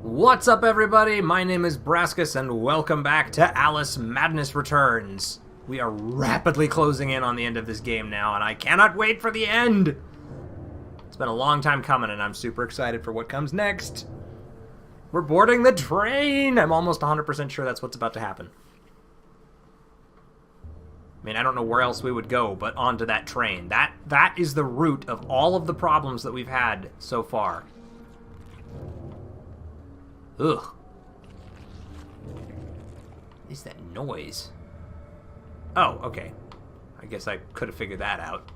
What's up, everybody? My name is Brascus, and welcome back to Alice Madness Returns. We are rapidly closing in on the end of this game now, and I cannot wait for the end! It's been a long time coming, and I'm super excited for what comes next. We're boarding the train! I'm almost 100% sure that's what's about to happen. I mean, I don't know where else we would go but onto that train. That is the root of all of the problems that we've had so far. Ugh. What is that noise? Oh, okay. I guess I could have figured that out.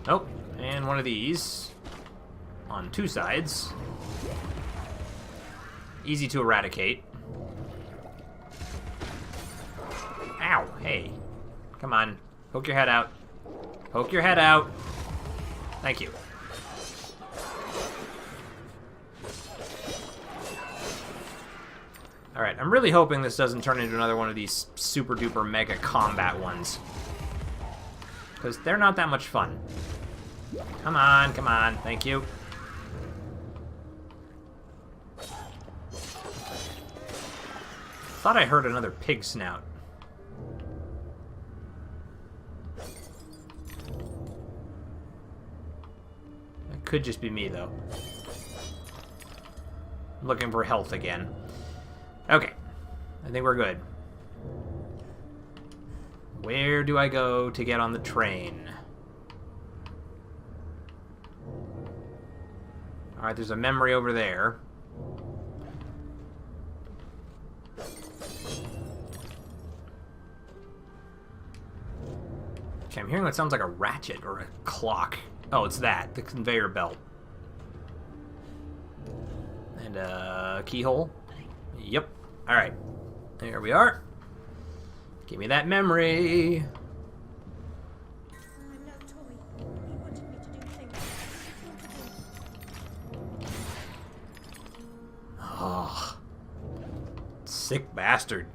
Oh, and one of these on two sides. Easy to eradicate. Ow, hey. Come on, poke your head out. Poke your head out. Thank you. Alright, I'm really hoping this doesn't turn into another one of these super duper mega combat ones. Because they're not that much fun. Come on, come on. Thank you. Thought I heard another pig snout. Could just be me, though. I'm looking for health again. Okay. I think we're good. Where do I go to get on the train? Alright, there's a memory over there. Okay, I'm hearing what sounds like a ratchet or a clock. Oh, it's that. The conveyor belt. And a keyhole. Yep. Alright. There we are. Give me that memory. I'm no toy. He wanted me to do things. Oh. Sick bastard.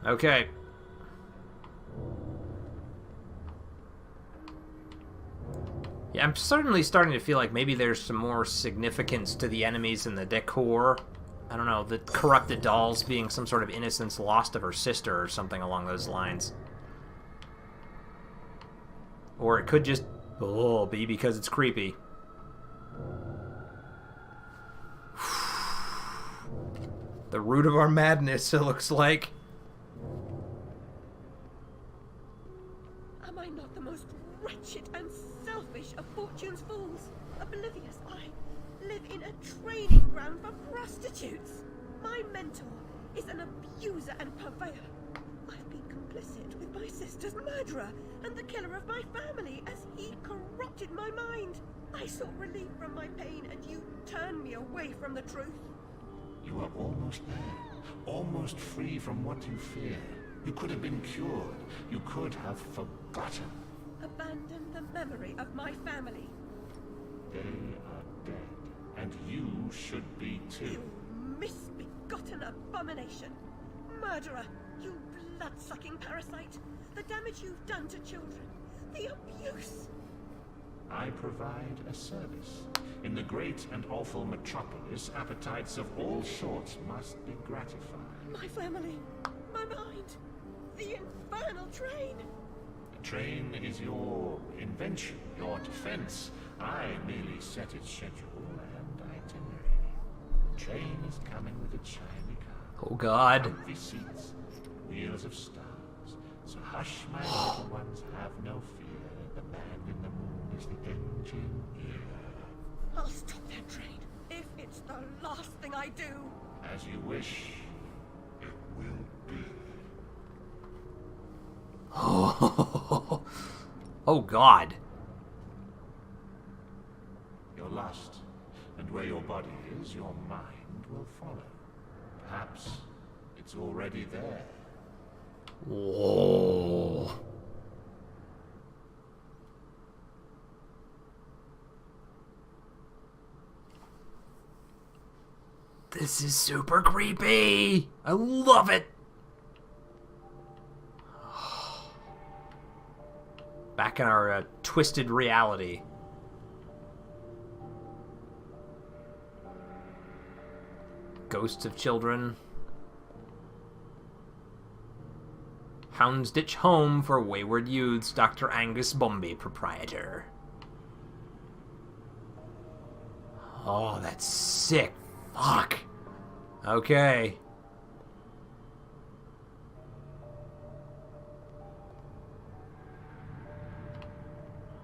Okay. Yeah, I'm certainly starting to feel like maybe there's some more significance to the enemies and the decor. I don't know, the corrupted dolls being some sort of innocence lost of her sister or something along those lines. Or it could just, be because it's creepy. The root of our madness, it looks like. Am I not the most wretched and selfish of fortune's fools? Oblivious, I live in a training ground for prostitutes. My mentor is an abuser and purveyor. I've been complicit with my sister's murderer and the killer of my family as he corrupted my mind. I sought relief from my pain and you turned me away from the truth. You are almost there, almost free from what you fear. You could have been cured. You could have forgotten. Abandon the memory of my family. They are dead, and you should be too. You misbegotten abomination. Murderer, you blood-sucking parasite. The damage you've done to children. The abuse. I provide a service. In the great and awful metropolis, appetites of all sorts must be gratified. My family. My mind. The infernal train. The train is your invention, your defense. I merely set its schedule and itinerary. The train is coming with its shiny car. Oh, God. Comfy seats, wheels of stars. So hush, my little ones, have no fear. The man in the moon is the engineer. I'll stop that train if it's the last thing I do. As you wish, it will be. Oh, oh God. You're lost, and where your body is, your mind will follow. Perhaps it's already there. Whoa. This is super creepy. I love it. Back in our twisted reality. Ghosts of children. Houndsditch Home for Wayward Youths, Dr. Angus Bumby, proprietor. Oh, that's sick. Fuck. Okay.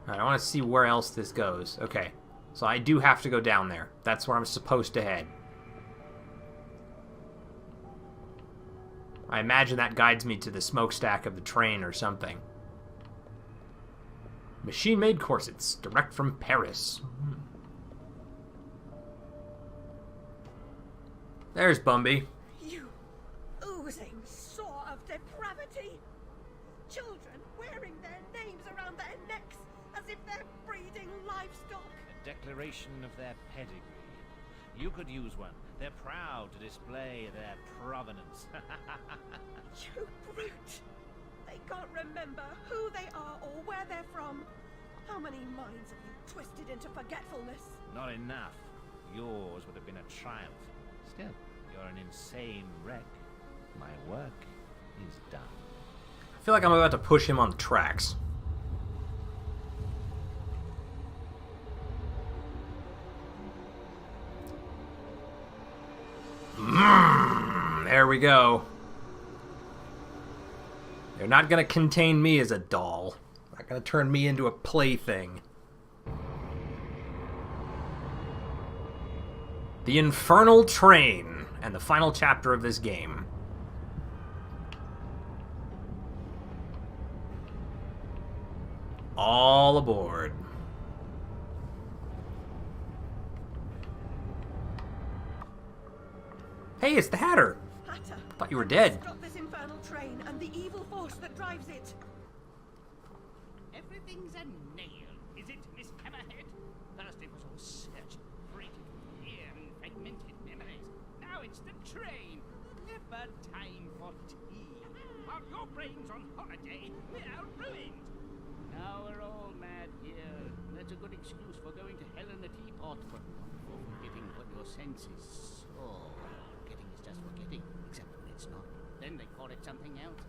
Alright, I want to see where else this goes. Okay. So I do have to go down there. That's where I'm supposed to head. I imagine that guides me to the smokestack of the train or something. Machine-made corsets, direct from Paris. There's Bumby. You oozing sore of depravity. Children wearing their names around their necks as if they're breeding livestock. A declaration of their pedigree. You could use one. They're proud to display their provenance. You brute! They can't remember who they are or where they're from. How many minds have you twisted into forgetfulness? Not enough. Yours would have been a triumph. Still, you're an insane wreck. My work is done. I feel like I'm about to push him on the tracks. There we go. They're not gonna contain me as a doll. They're not gonna turn me into a plaything. The Infernal Train, and the final chapter of this game. All aboard. Hey, it's the Hatter. Hatter, Thought you were dead. stop this infernal train and the evil force that drives it. Everything's a nail, is it, Miss Hammerhead? First it was all search, freighted with fear and fragmented memories. Now it's the train. Never time for tea. While your brain's on holiday, we're ruined. Now we're all mad here. That's a good excuse for going to hell in a teapot, for forgetting what your senses saw. Forgetting is just forgetting, except when it's not. Then they call it something else.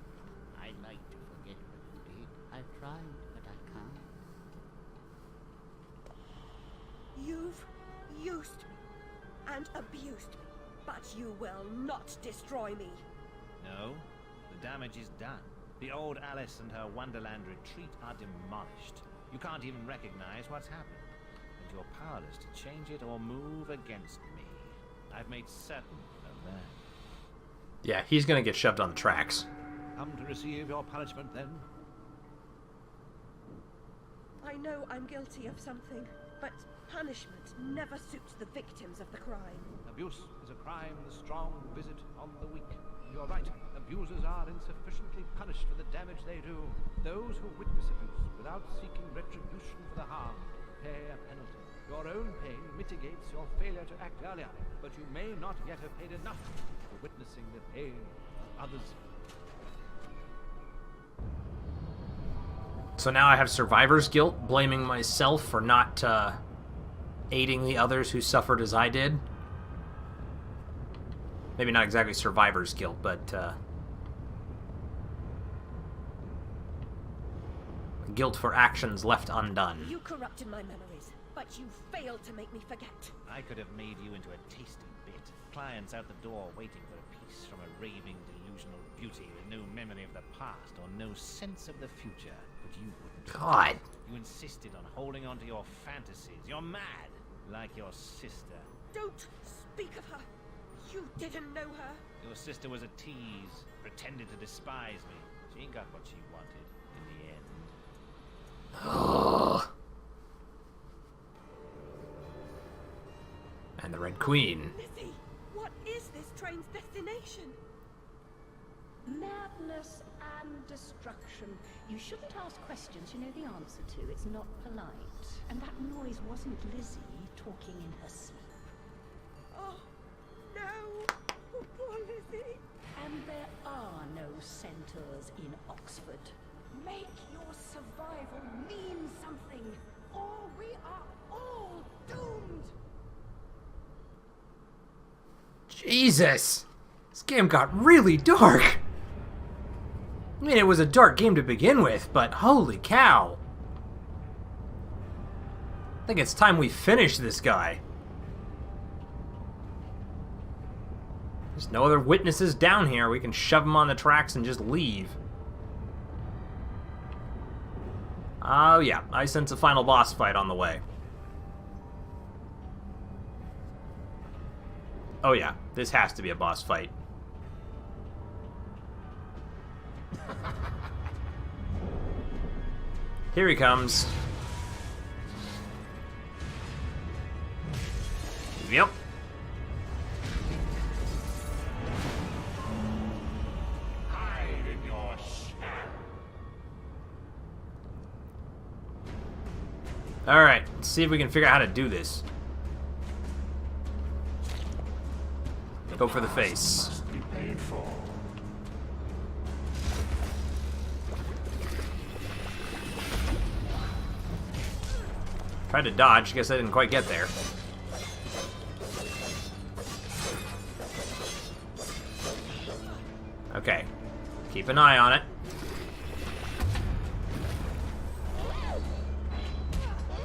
I like to forget what you did. I've tried, but I can't. You've used me and abused me, but you will not destroy me. No, the damage is done. The old Alice and her Wonderland retreat are demolished. You can't even recognize what's happened, and you're powerless to change it or move against me. I've made certain of that. Yeah, he's gonna get shoved on the tracks. Come to receive your punishment, then? I know I'm guilty of something, but punishment never suits the victims of the crime. Abuse is a crime the strong visit on the weak. You're right. Abusers are insufficiently punished for the damage they do. Those who witness abuse without seeking retribution for the harm pay a penalty. Your own pain mitigates your failure to act earlier, but you may not yet have paid enough for witnessing the pain of others. So now I have survivor's guilt, blaming myself for not aiding the others who suffered as I did. Maybe not exactly survivor's guilt, but guilt for actions left undone. You corrupted my memories, but you failed to make me forget. I could have made you into a tasty bit. Clients out the door waiting for a piece from a raving, delusional beauty with no memory of the past or no sense of the future. But you wouldn't. God. You insisted on holding on to your fantasies. You're mad, like your sister. Don't speak of her. You didn't know her. Your sister was a tease, pretended to despise me. She got what she wanted in the end. And the Red Queen. Lizzie, what is this train's destination? Madness and destruction. You shouldn't ask questions you know the answer to. It's not polite. And that noise wasn't Lizzie talking in her sleep. Oh, no! Jesus! This game got really dark! I mean, it was a dark game to begin with, but holy cow! I think it's time we finish this guy. There's no other witnesses down here. We can shove them on the tracks and just leave. Oh yeah, I sense a final boss fight on the way. Oh yeah, this has to be a boss fight. Here he comes. Yep. Hide in your shadow. Alright, let's see if we can figure out how to do this. Go for the face. Must be paid for. Tried to dodge, guess I didn't quite get there. Okay, keep an eye on it.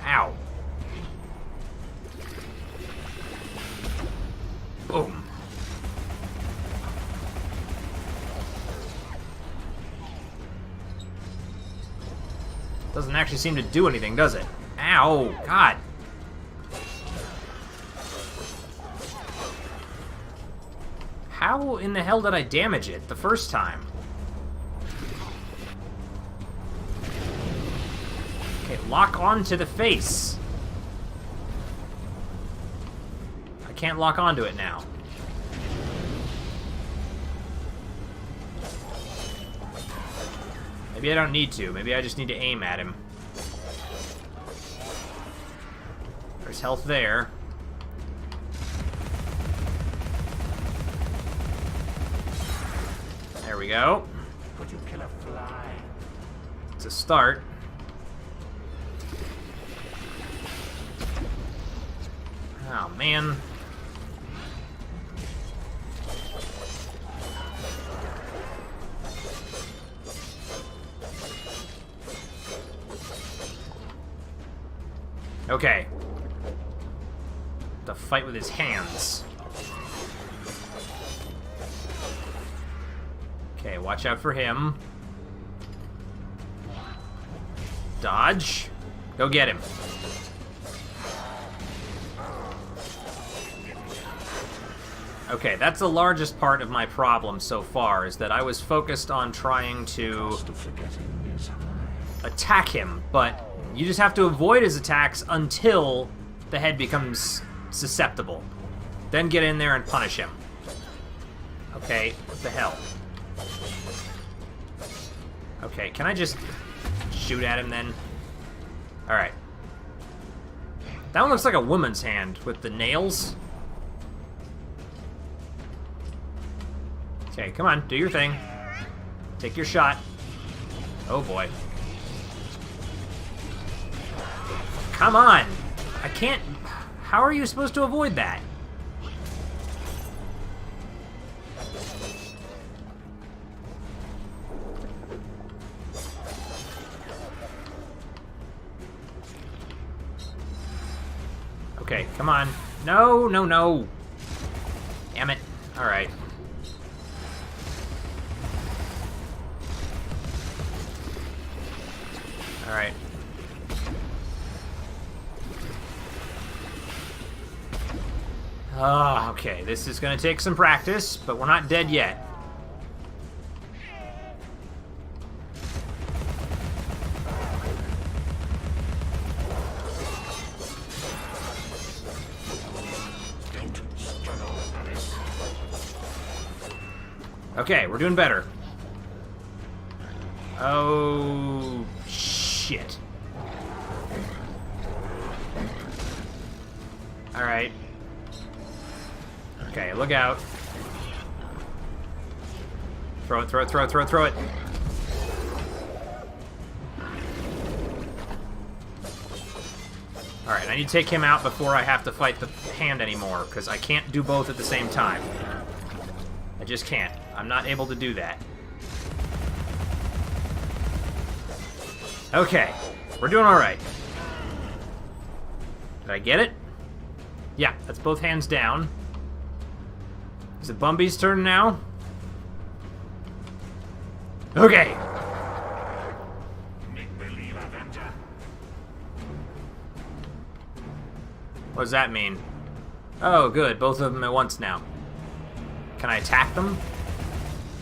Ow. Boom. Doesn't actually seem to do anything, does it? Ow, God. How in the hell did I damage it the first time? Okay, lock onto the face. I can't lock onto it now. Maybe I don't need to. Maybe I just need to aim at him. There's health there. There we go. Could you kill a fly? It's a start. Oh, man. Okay. The fight with his hands. Okay, watch out for him. Dodge. Go get him. Okay, that's the largest part of my problem so far, is that I was focused on trying to Cost of forgetting is high. attack him, but you just have to avoid his attacks until the head becomes susceptible. Then get in there and punish him. Okay, what the hell? Okay, can I just shoot at him then? Alright. That one looks like a woman's hand with the nails. Okay, come on, do your thing. Take your shot. Oh boy. Come on! I can't... How are you supposed to avoid that? Okay, come on. No, no, no. Damn it. Alright. Alright. Okay, this is gonna take some practice, but we're not dead yet. Don't struggle, Alice. Okay, we're doing better. Oh, shit. Alright. Okay, look out. Throw it, throw it, throw it, throw it, throw it. Alright, I need to take him out before I have to fight the hand anymore, because I can't do both at the same time. I just can't. I'm not able to do that. Okay, we're doing alright. Did I get it? Yeah, that's both hands down. Is it Bumby's turn now? Okay. Make-believe Avenger. What does that mean? Oh, good. Both of them at once now. Can I attack them?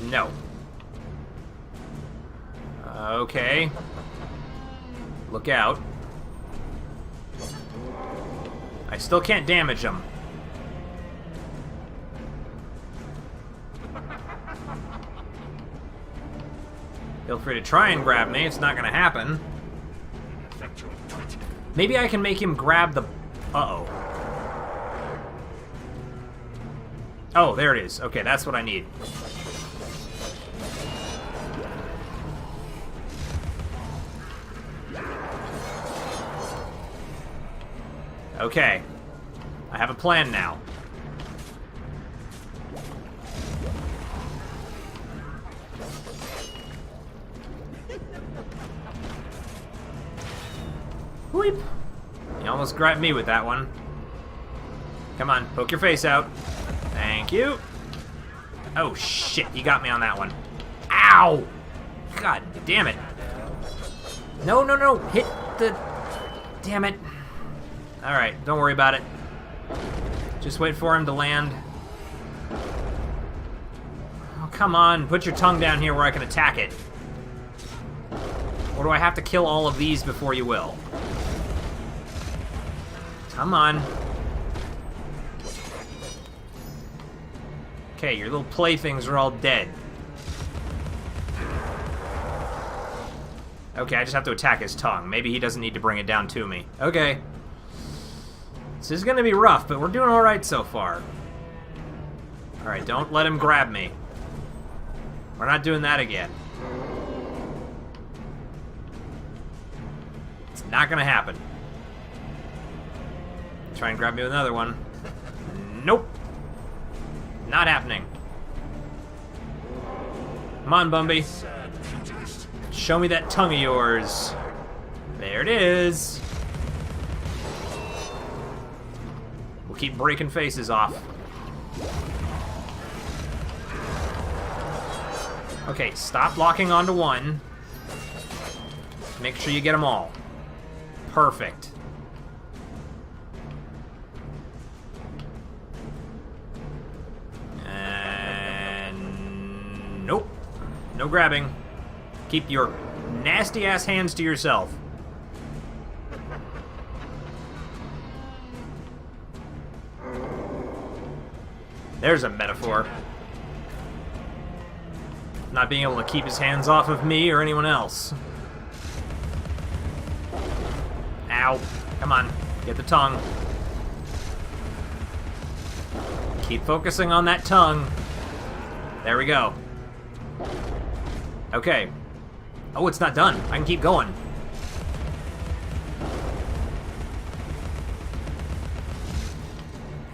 No. Okay. Look out. I still can't damage them. Feel free to try and grab me. It's not gonna happen. Effectual threat. Maybe I can make him grab the... Uh-oh. Oh, there it is. Okay, that's what I need. Okay. I have a plan now. Weep. You almost grabbed me with that one. Come on, poke your face out. Thank you. Oh shit, you got me on that one. Ow! God damn it. No, no, no. Hit the... Damn it. Alright, don't worry about it. Just wait for him to land. Oh, come on. Put your tongue down here where I can attack it. Or do I have to kill all of these before you will? Come on. Okay, your little playthings are all dead. Okay, I just have to attack his tongue. Maybe he doesn't need to bring it down to me. Okay. This is gonna be rough, but we're doing alright so far. Alright, don't let him grab me. We're not doing that again. It's not gonna happen. Try and grab me with another one. Nope. Not happening. Come on, Bumby. Show me that tongue of yours. There it is. We'll keep breaking faces off. Okay, stop locking onto one. Make sure you get them all. Perfect. And nope. No grabbing. Keep your nasty ass hands to yourself. There's a metaphor. Not being able to keep his hands off of me or anyone else. Ow. Come on. Get the tongue. Keep focusing on that tongue. There we go. Okay. Oh, it's not done. I can keep going.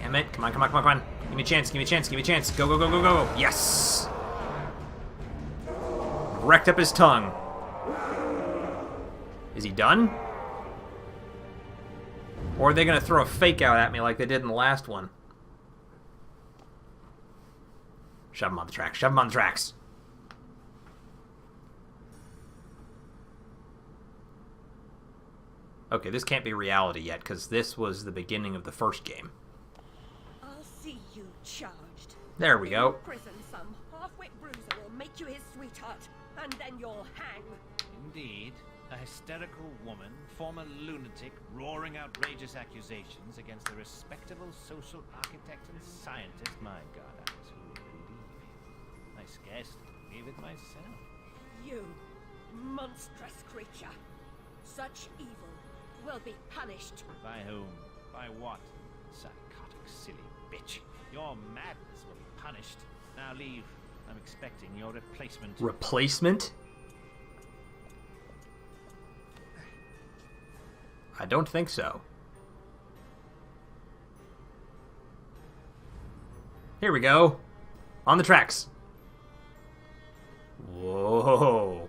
Damn it. Come on, come on, come on, come on. Give me a chance, give me a chance, give me a chance. Go, go, go, go, go. Yes! Wrecked up his tongue. Is he done? Or are they going to throw a fake out at me like they did in the last one? Shove him on the tracks. Shove him on the tracks. Okay, this can't be reality yet, because this was the beginning of the first game. I'll see you charged. There we go. In prison, some half-wit bruiser will make you his sweetheart, and then you'll hang. Indeed. A hysterical woman, former lunatic, roaring outrageous accusations against a respectable social architect and scientist. My God, I was who would believe it. I scarcely believe it myself. You, monstrous creature. Such evil will be punished. By whom? By what? Psychotic, silly bitch. Your madness will be punished. Now leave. I'm expecting your replacement. Replacement? I don't think so. Here we go. On the tracks. Whoa.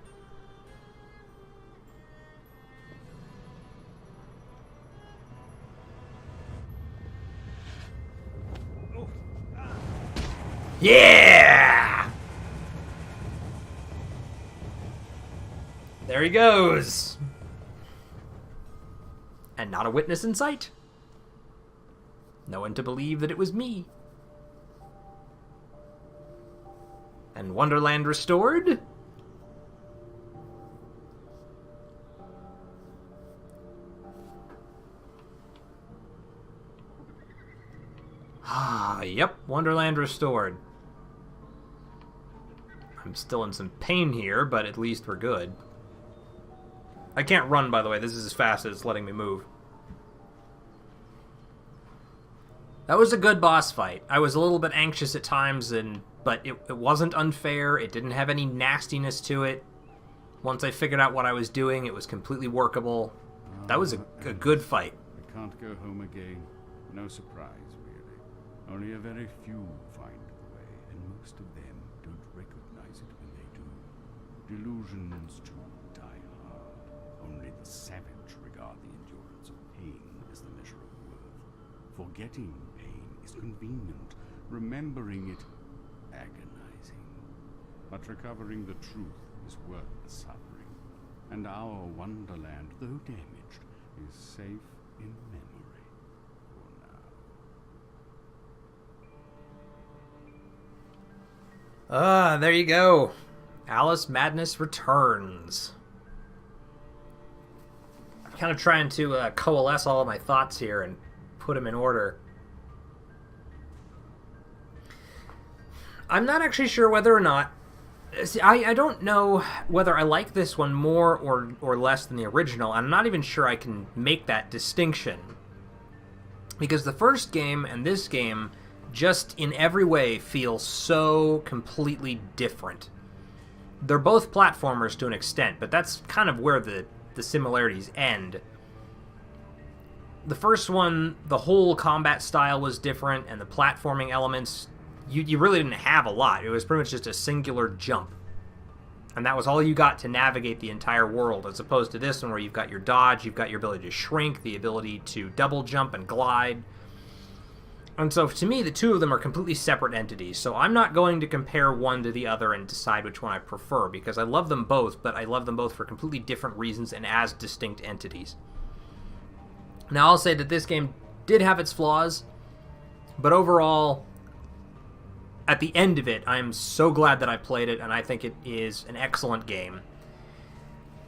Yeah! There he goes. And not a witness in sight. No one to believe that it was me. And Wonderland restored. Ah, yep, Wonderland restored. I'm still in some pain here, but at least we're good. I can't run, by the way. This is as fast as it's letting me move. That was a good boss fight. I was a little bit anxious at times, but it wasn't unfair. It didn't have any nastiness to it. Once I figured out what I was doing, it was completely workable. That was a good fight. I can't go home again. No surprise, really. Only a very few find the way, and most of them don't recognize it when they do. Delusions, too, die hard. Only the savage regard the endurance of pain as the measure of worth. Forgetting pain is convenient, remembering it agonizing. But recovering the truth is worth the suffering, and our Wonderland, though damaged, is safe in memory for now. Ah, there you go. Alice Madness returns. I'm kind of trying to coalesce all of my thoughts here and put them in order. I'm not actually sure whether or not... See, I don't know whether I like this one more or less than the original. I'm not even sure I can make that distinction. Because the first game and this game just in every way feel so completely different. They're both platformers to an extent, but that's kind of where the similarities end. The first one, the whole combat style was different, and the platforming elements, you really didn't have a lot. It was pretty much just a singular jump. And that was all you got to navigate the entire world, as opposed to this one where you've got your dodge, you've got your ability to shrink, the ability to double jump and glide. And so, to me, the two of them are completely separate entities, so I'm not going to compare one to the other and decide which one I prefer, because I love them both, but I love them both for completely different reasons and as distinct entities. Now, I'll say that this game did have its flaws, but overall, at the end of it, I'm so glad that I played it, and I think it is an excellent game.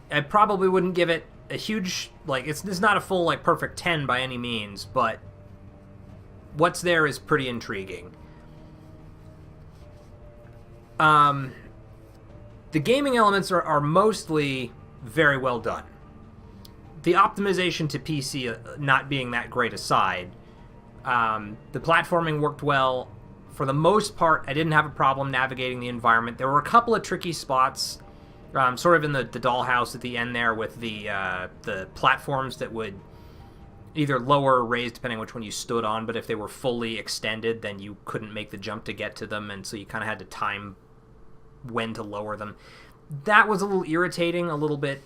I probably wouldn't give it a huge, it's not a full, perfect 10 by any means, but what's there is pretty intriguing. The gaming elements are mostly very well done. The optimization to PC not being that great aside, the platforming worked well. For the most part, I didn't have a problem navigating the environment. There were a couple of tricky spots, sort of in the dollhouse at the end there with the platforms that would either lower or raise depending on which one you stood on, but if they were fully extended, then you couldn't make the jump to get to them, and so you kind of had to time when to lower them. That was a little irritating, a little bit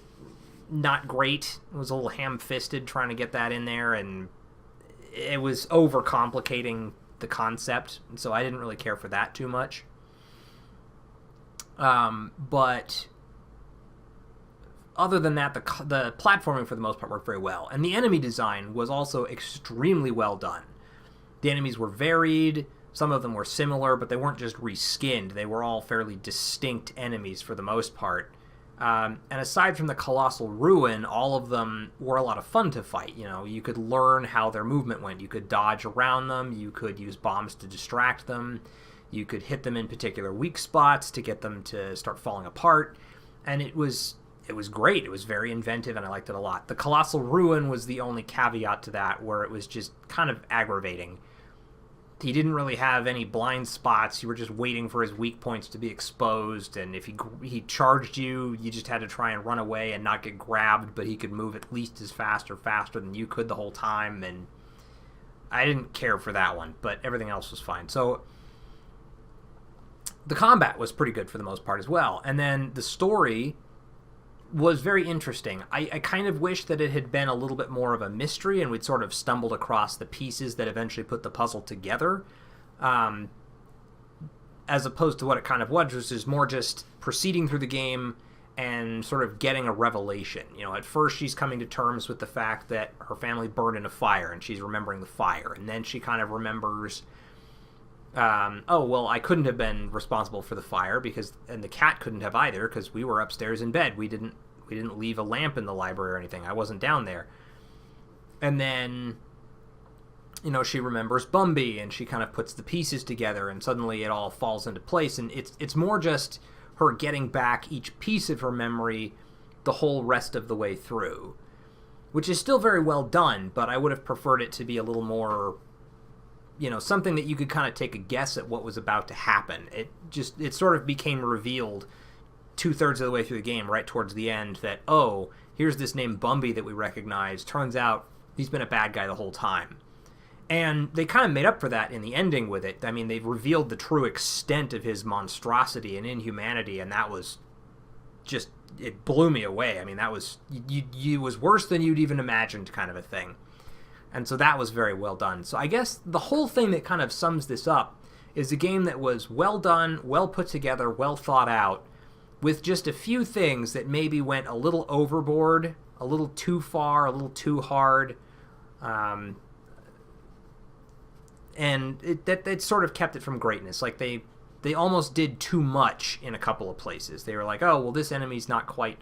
not great. It was a little ham-fisted trying to get that in there, and it was overcomplicating the concept, and so I didn't really care for that too much. But other than that, the platforming for the most part worked very well, and the enemy design was also extremely well done. The enemies were varied, some of them were similar, but they weren't just reskinned. They were all fairly distinct enemies for the most part. And aside from the Colossal Ruin, all of them were a lot of fun to fight. You know, you could learn how their movement went. You could dodge around them. You could use bombs to distract them. You could hit them in particular weak spots to get them to start falling apart. And it was great. It was very inventive, and I liked it a lot. The Colossal Ruin was the only caveat to that, where it was just kind of aggravating. He didn't really have any blind spots. You were just waiting for his weak points to be exposed, and if he charged you, you just had to try and run away and not get grabbed, but he could move at least as fast or faster than you could the whole time, and I didn't care for that one, but everything else was fine. So the combat was pretty good for the most part as well. And then the story was very interesting. I kind of wish that it had been a little bit more of a mystery and we'd sort of stumbled across the pieces that eventually put the puzzle together, as opposed to what it kind of was, which is more just proceeding through the game and sort of getting a revelation. You know, at first she's coming to terms with the fact that her family burned in a fire and she's remembering the fire. And then she kind of remembers, oh, well, I couldn't have been responsible for the fire and the cat couldn't have either because we were upstairs in bed. We didn't leave a lamp in the library or anything. I wasn't down there. And then, you know, she remembers Bumby and she kind of puts the pieces together and suddenly it all falls into place. And it's more just her getting back each piece of her memory the whole rest of the way through, which is still very well done, but I would have preferred it to be a little more, you know, something that you could kind of take a guess at what was about to happen. It sort of became revealed 2/3 of the way through the game, right towards the end, that, oh, here's this name Bumby that we recognize. Turns out he's been a bad guy the whole time. And they kind of made up for that in the ending with it. I mean, they've revealed the true extent of his monstrosity and inhumanity, and that was just, it blew me away. I mean, that was, you was worse than you'd even imagined kind of a thing. And so that was very well done. So I guess the whole thing that kind of sums this up is a game that was well done, well put together, well thought out, with just a few things that maybe went a little overboard, a little too far, a little too hard, and it sort of kept it from greatness. Like they almost did too much in a couple of places. They were like, oh, well, this enemy's not quite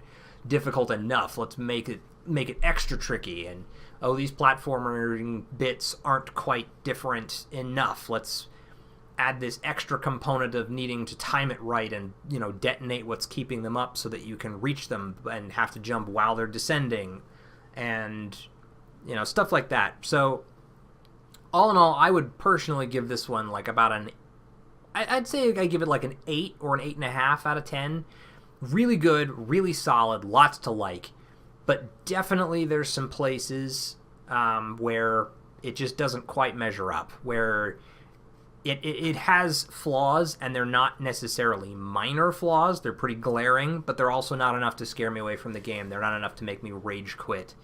difficult enough. Let's make it extra tricky. And oh, these platforming bits aren't quite different enough. Let's add this extra component of needing to time it right and, you know, detonate what's keeping them up so that you can reach them and have to jump while they're descending and, you know, stuff like that. So all in all, I would personally give this one like about I'd say I give it like an 8 or an 8.5 out of 10. Really good, really solid, lots to like. But definitely there's some places where it just doesn't quite measure up, where it has flaws, and they're not necessarily minor flaws. They're pretty glaring, but they're also not enough to scare me away from the game. They're not enough to make me rage quit.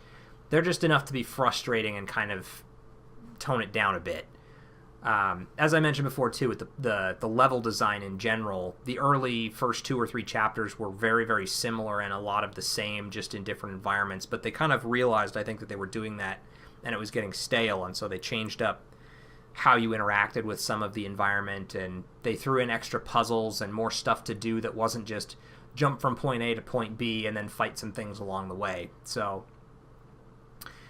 They're just enough to be frustrating and kind of tone it down a bit. As I mentioned before, too, with the level design in general, the early first 2 or 3 chapters were very, very similar and a lot of the same, just in different environments. But they kind of realized, I think, that they were doing that, and it was getting stale, and so they changed up how you interacted with some of the environment, and they threw in extra puzzles and more stuff to do that wasn't just jump from point A to point B and then fight some things along the way. So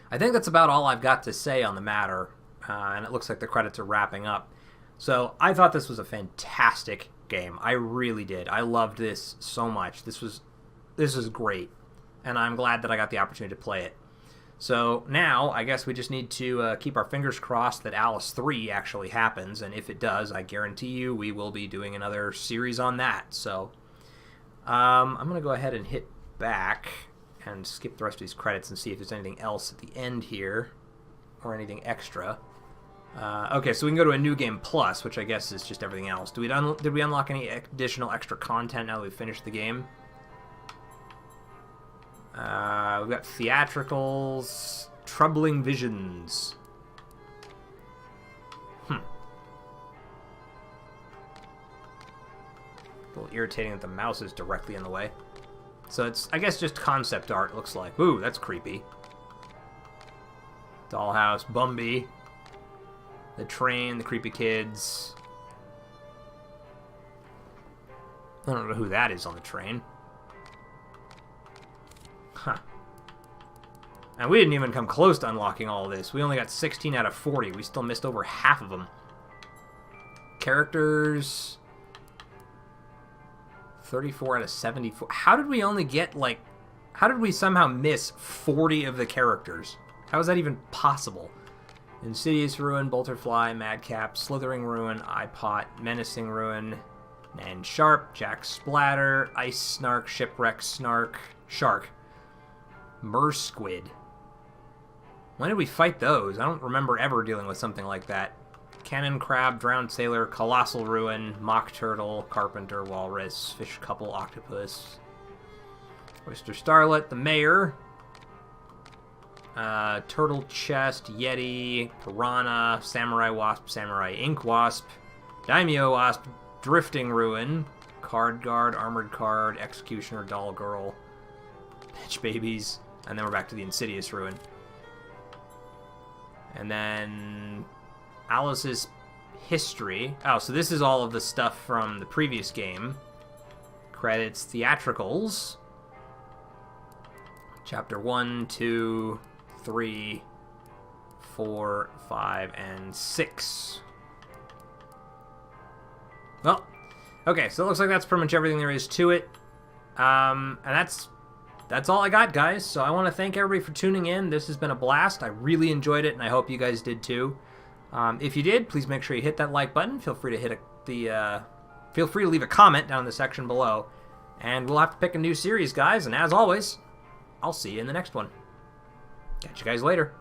I think that's about all I've got to say on the matter, and it looks like the credits are wrapping up. So I thought this was a fantastic game. I really did. I loved this so much. This was great, and I'm glad that I got the opportunity to play it. So now, I guess we just need to keep our fingers crossed that Alice 3 actually happens, and if it does, I guarantee you we will be doing another series on that. So I'm going to go ahead and hit back and skip the rest of these credits and see if there's anything else at the end here, or anything extra. Okay, so we can go to a New Game Plus, which I guess is just everything else. Did we unlock any additional extra content now that we've finished the game? We've got theatricals, troubling visions. A little irritating that the mouse is directly in the way. So it's, I guess, just concept art, it looks like. Ooh, that's creepy. Dollhouse, Bumby, the train, the creepy kids. I don't know who that is on the train. Huh. And we didn't even come close to unlocking all of this. We only got 16 out of 40. We still missed over half of them. Characters... 34 out of 74. How did we only get, like... How did we somehow miss 40 of the characters? How is that even possible? Insidious Ruin, Bolterfly, Madcap, Slithering Ruin, Eyepot, Menacing Ruin, Nan Sharp, Jack Splatter, Ice Snark, Shipwreck Snark, Shark, Mersquid. When did we fight those? I don't remember ever dealing with something like that. cannon crab, drowned sailor, colossal ruin, mock turtle, carpenter, walrus, fish couple, octopus, oyster starlet, the mayor, turtle chest, yeti, piranha, samurai wasp, samurai ink wasp, daimyo wasp, drifting ruin, card guard, armored card, executioner, doll girl, bitch babies, and then we're back to the insidious ruin. And then Alice's history. Oh, so this is all of the stuff from the previous game. Credits, theatricals. Chapter 1, 2, 3, 4, 5, and 6. Well, okay, so it looks like that's pretty much everything there is to it. And that's all I got, guys. So I want to thank everybody for tuning in. This has been a blast. I really enjoyed it, and I hope you guys did too. If you did, please make sure you hit that like button. Feel free to feel free to leave a comment down in the section below, and we'll have to pick a new series, guys. And as always, I'll see you in the next one. Catch you guys later.